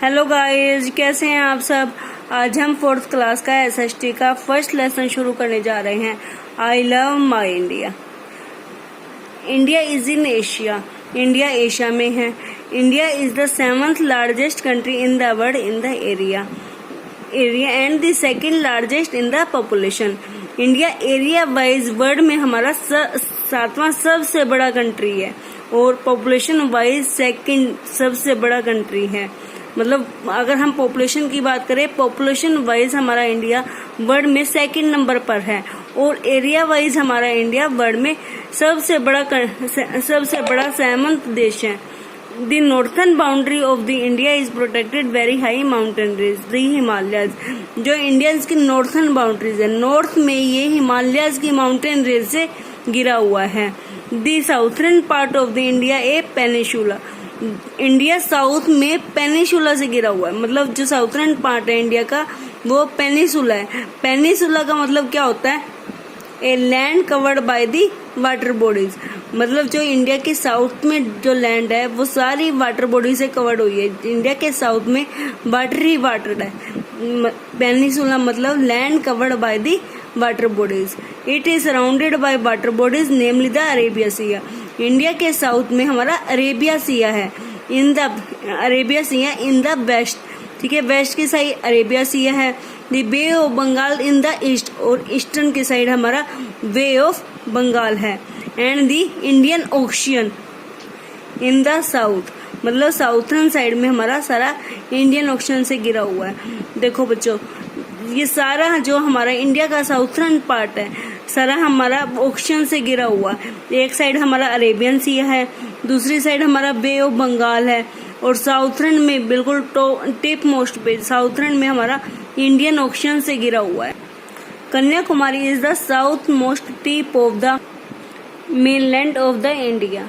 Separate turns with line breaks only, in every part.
Hello guys, कैसे हैं आप सब। आज हम 4th क्लास का एसएसटी का फर्स्ट लेसन शुरू करने जा रहे हैं। I love my India. India is in Asia. India Asia में है। India is the 7th largest country in the world in the area and the 2nd largest in the population. India area wise world में हमारा 7वां सबसे बड़ा country है और population wise 2nd सबसे बड़ा कंट्री है। मतलब अगर हम पॉपुलेशन की बात करें, पॉपुलेशन वाइज हमारा इंडिया वर्ल्ड में 2nd नंबर पर है और एरिया वाइज हमारा इंडिया वर्ल्ड में सबसे बड़ा 7th देश है। The northern boundary of the India is protected very high mountain range the Himalayas. जो इंडियंस की नॉर्थन बाउंड्रीज है, नॉर्थ में ये हिमालयाज की माउंटेन रेंज से गिरा हुआ है। The southern part of the India A peninsula. India south में पेनिनसुला से गिरा हुआ है। मतलब जो साउथर्न पार्ट है इंडिया का वो पेनिनसुला है। पेनिनसुला का मतलब क्या होता है? A land covered by the water bodies. मतलब जो इंडिया के साउथ में जो लैंड है वो सारी वाटर बॉडी से कवर्ड हुई है। इंडिया के साउथ में वाटर ही वाटर है। पेनिनसुला मतलब land covered by the water bodies. It is surrounded by water bodies namely the Arabia Sea. India के साउथ में हमारा अरेबिया सिया है। Arabia Sea in the west, ठीक है, वेस्ट की साइड अरेबिया सिया है। The Bay of Bengal in the east, और eastern की साइड हमारा बे ऑफ बंगाल है। And the Indian Ocean in the south, मतलब साउथर्न साइड में हमारा सारा इंडियन ओशियन से गिरा हुआ है। देखो बच्चों, ये सारा जो हमारा इंडिया का साउथर्न पार्ट है सारा हमारा ओशियन से गिरा हुआ है। एक साइड हमारा अरेबियन सी है, दूसरी साइड हमारा बे ऑफ बंगाल है और साउथर्न में बिल्कुल टिप मोस्ट पे साउथर्न में हमारा इंडियन ओशियन से गिरा हुआ है। Kanyakumari is the south most tip of the mainland of the India.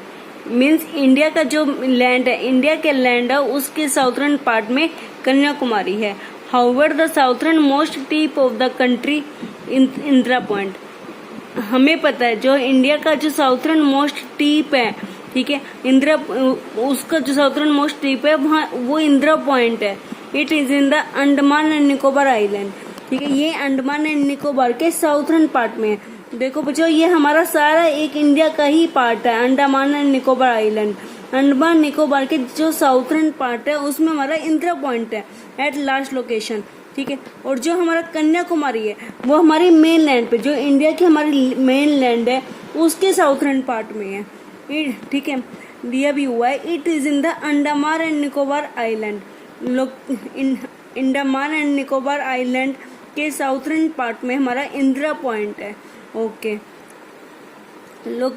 Means India का जो लैंड है, इंडिया के लैंड है, उसके साउथर्न पार्ट में कन्याकुमारी है। However the southern most tip of the country Indira point. हमें पता है जो इंडिया का जो साउथर्न मोस्ट टिप है, ठीक है, इंदिरा, उसका जो साउथर्न मोस्ट टिप है वहाँ वो इंदिरा पॉइंट है। It is in the Andaman and Nicobar island, ठीक है, ये अंडमान एंड निकोबार के साउथर्न पार्ट में है। देखो बच्चों, ये हमारा सारा एक इंडिया का ही पार्ट है, अंडमान एंड निकोबार आइलैंड। अंडमान निकोबार के जो साउथर्न पार्ट है उसमें हमारा इंदिरा पॉइंट है एट लास्ट लोकेशन, ठीक है। और जो हमारा कन्याकुमारी है वो हमारी मेन लैंड पे, जो इंडिया की हमारी मेन लैंड है उसके साउथर्न पार्ट में है, ठीक है, दिया भी हुआ है। It is in the Andaman and Nicobar island. Andaman and Nicobar island के साउथर्न पार्ट में हमारा इंदिरा पॉइंट है। ओके, लोग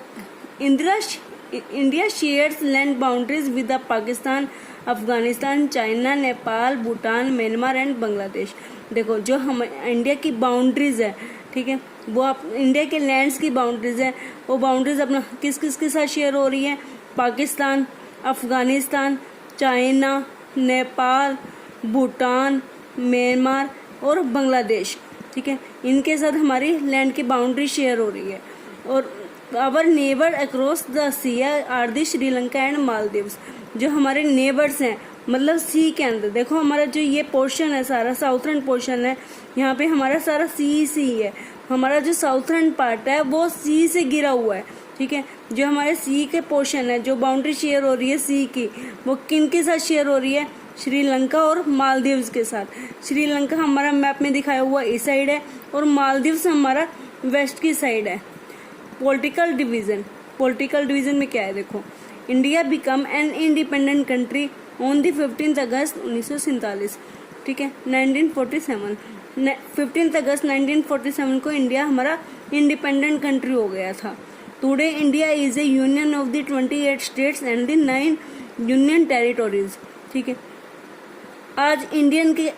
India shares land boundaries with the Pakistan, Afghanistan, China, Nepal, Bhutan, Myanmar and Bangladesh. देखो, जो हम इंडिया की बाउंड्रीज है, ठीक है, वो आप इंडिया के लैंड्स की बाउंड्रीज है, वो बाउंड्रीज अपना किस किस के साथ शेयर हो रही है? पाकिस्तान, अफगानिस्तान, चाइना, नेपाल, भूटान, म्यांमार और बांग्लादेश, ठीक है, इनके साथ हमारी लैंड की बाउंड्री शेयर हो रही है। और our neighbour across the sea are the Sri Lanka and Maldives. जो हमारे नेबर्स हैं, मतलब सी के अंदर, देखो हमारा जो ये पोर्शन है सारा साउथर्न पोर्शन है, यहाँ पे हमारा सारा सी है। हमारा जो साउथर्न पार्ट है वो सी से गिरा हुआ है, ठीक है। जो हमारे सी के पोर्शन है, जो बाउंड्री शेयर हो रही है सी की, वो किन के साथ शेयर हो रही है? श्रीलंका और मालदीव्स के साथ। श्रीलंका हमारा मैप में दिखाया हुआ इस साइड है और मालदीव्स हमारा वेस्ट की साइड है। पॉलिटिकल डिवीजन में क्या है? देखो, India become an independent country on the 15 अगस्त 1947, ठीक है, 1947। 15 अगस्त 1947 को इंडिया हमारा इंडिपेंडेंट कंट्री हो गया था। Today India is A union of the 28 states and the 9 union territories, ठीक है। आज इंडियन के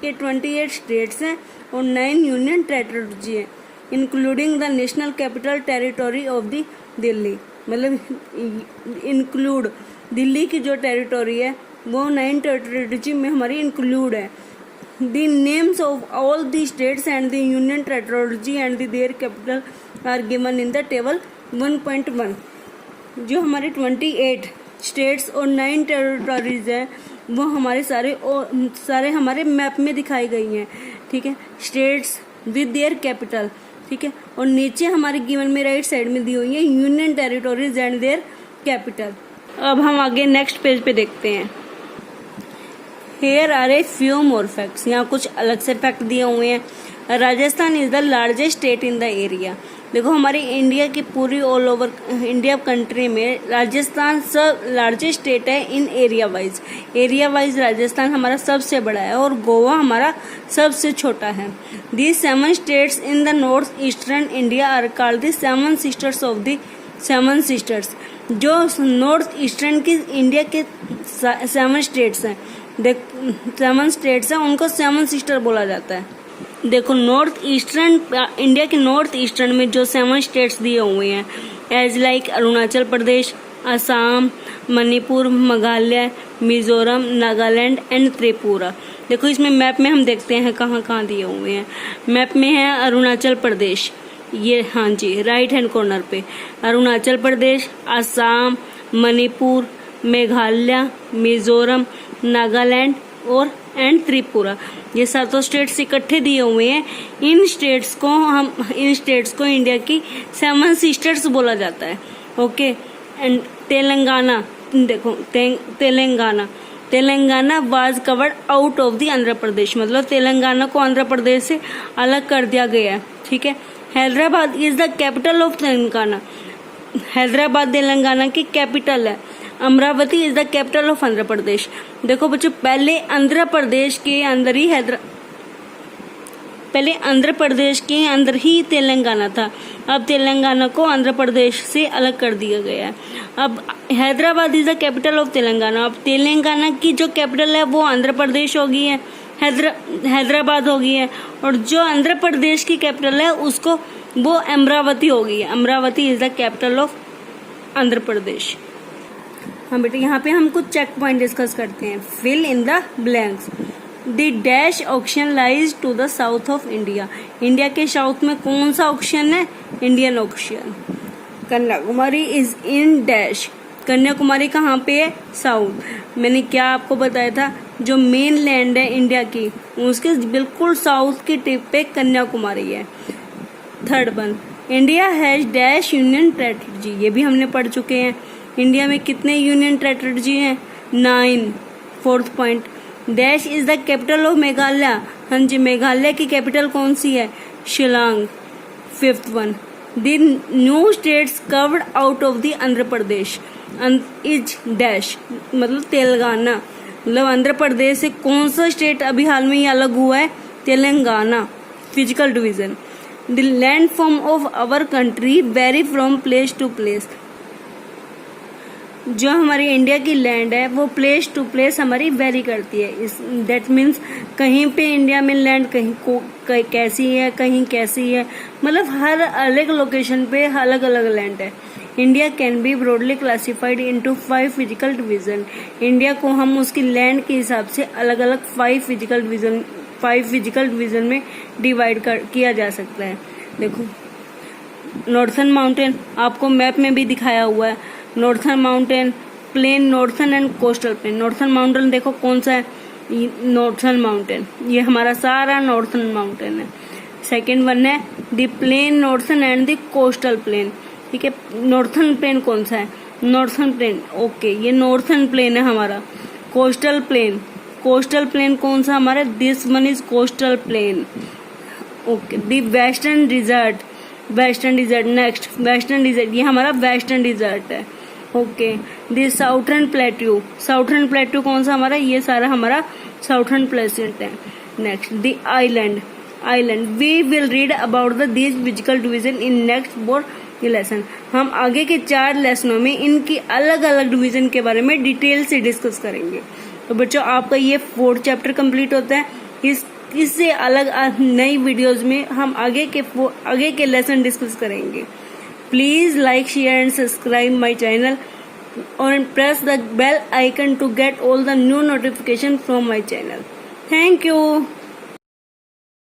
28 स्टेट्स हैं और 9 यूनियन टेरिटोरी हैं, including the national capital territory of the Delhi. मतलब इंक्लूड दिल्ली की जो टेरिटोरी है वो 9 टेरिटोरी में हमारी इंक्लूड है। The names of all the states and the union territory and their capital R given in the table 1.1। जो हमारे 28 स्टेट्स और 9 टेरिटोरीज हैं वो हमारे सारे हमारे मैप में दिखाई गई हैं, ठीक है, स्टेट्स विद देयर कैपिटल, ठीक है, और नीचे हमारे गिवन में राइट साइड में दी हुई है union territories and their capital. अब हम आगे नेक्स्ट पेज पे देखते हैं। Here are a few more facts। यहाँ कुछ अलग से फैक्ट दिए हुए हैं। Rajasthan is the largest state in the area. देखो हमारी इंडिया की पूरी ऑल ओवर इंडिया कंट्री में राजस्थान सब लार्जेस्ट स्टेट है इन एरिया वाइज राजस्थान हमारा सबसे बड़ा है और गोवा हमारा सबसे छोटा है। These 7 states in the north eastern India are called the 7 sisters of the 7 sisters। जो नॉर्थ ईस्टर्न की इंडिया के 7 स्टेट्स हैं, 7 स्टेट्स हैं, उनको 7 सिस्टर बोला जाता है। देखो नॉर्थ ईस्टर्न इंडिया के नॉर्थ ईस्टर्न में जो 7 स्टेट्स दिए हुए हैं as like Arunachal Pradesh, Assam, Manipur, Meghalaya, Mizoram, Nagaland and Tripura. देखो इसमें मैप में हम देखते हैं कहाँ कहाँ दिए हुए हैं। मैप में है अरुणाचल प्रदेश, ये हाँ जी राइट हैंड कॉर्नर पे अरुणाचल प्रदेश, असम, मणिपुर, मेघालय, मिजोरम, नागालैंड और एंड त्रिपुरा, ये 7 स्टेट्स इकट्ठे दिए हुए हैं। इन स्टेट्स को इंडिया की 7 सिस्टर्स बोला जाता है। ओके एंड तेलंगाना, देखो Telangana was covered out of the Andhra Pradesh, मतलब तेलंगाना को आंध्र प्रदेश से अलग कर दिया गया है, ठीक है। Hyderabad is the capital of Telangana, Hyderabad Telangana की कैपिटल है। Amaravati is the capital of Andhra Pradesh. देखो बच्चों पहले आंध्र प्रदेश के अंदर ही तेलंगाना था, अब तेलंगाना को आंध्र प्रदेश से अलग कर दिया गया है। अब Hyderabad is the capital of Telangana, अब तेलंगाना की जो कैपिटल है वो आंध्र प्रदेश हो गई है, हैदराबाद हो गई है, और जो आंध्र प्रदेश की कैपिटल है उसको वो अमरावती हो गई है। Amaravati is the capital of Andhra Pradesh. हाँ बेटा यहाँ पे हम कुछ चेक पॉइंट डिस्कस करते हैं। Fill in the blanks. The dash ocean lies to the south of India. India के साउथ में कौन सा ऑक्शन है? Indian Ocean. Kanyakumari is in dash. Kanyakumari कहाँ पे है? साउथ। मैंने क्या आपको बताया था, जो मेन लैंड है इंडिया की उसके बिल्कुल साउथ की टिप पे कन्याकुमारी है। Third one, India has dash union territory. ये भी हमने पढ़ चुके हैं। इंडिया में कितने यूनियन टेरिटरी हैं? 9। Fourth point, dash is the capital of Meghalaya. हाँ जी, मेघालय की कैपिटल कौन सी है? Shillong. Fifth one, the new states covered out of the Andhra Pradesh is dash, मतलब तेलंगाना। मतलब आंध्र प्रदेश से कौन सा स्टेट अभी हाल में ही अलग हुआ है? Telangana. Physical division, the land form of our country vary from place to place. जो हमारी इंडिया की लैंड है वो प्लेस टू प्लेस हमारी वेरी करती है। दैट मीन्स कहीं पे इंडिया में लैंड कहीं कैसी है, कहीं कैसी है, मतलब हर अलग लोकेशन पे अलग अलग लैंड है। India can be broadly classified into 5 physical division. India को हम उसकी लैंड के हिसाब से अलग अलग 5 फिजिकल डिवीजन में डिवाइड किया जा सकता है। देखो नॉर्थर्न माउंटेन आपको मैप में भी दिखाया हुआ है। Northern mountain plain, northern and coastal plain. Northern mountain देखो कौन सा है? नॉर्थर्न माउंटेन, ये हमारा सारा नॉर्थर्न माउंटेन है। सेकेंड वन है the plain northern and the coastal plain. ठीक है, नॉर्थर्न प्लेन कौन सा है? नॉर्थर्न प्लेन, ओके, ये नॉर्थर्न प्लेन है हमारा। कोस्टल प्लेन कौन सा हमारा? This one is coastal plain, okay. The western desert, next western desert, ये हमारा वेस्टर्न डिजर्ट है, ओके। द साउथर्न प्लेट्यू कौन सा हमारा? ये सारा हमारा साउथर्न प्लेसेंट है। Next the island, we will read about this physical division in next 4 lesson. हम आगे के 4 लेसनों में इनकी अलग अलग डिवीजन के बारे में डिटेल से डिस्कस करेंगे। तो बच्चों आपका ये 4th चैप्टर कंप्लीट होता है। इससे अलग नई वीडियोस में हम आगे के लेसन डिस्कस करेंगे। Please like, share and subscribe my channel और press the bell icon to get all the new notification from my channel. Thank you.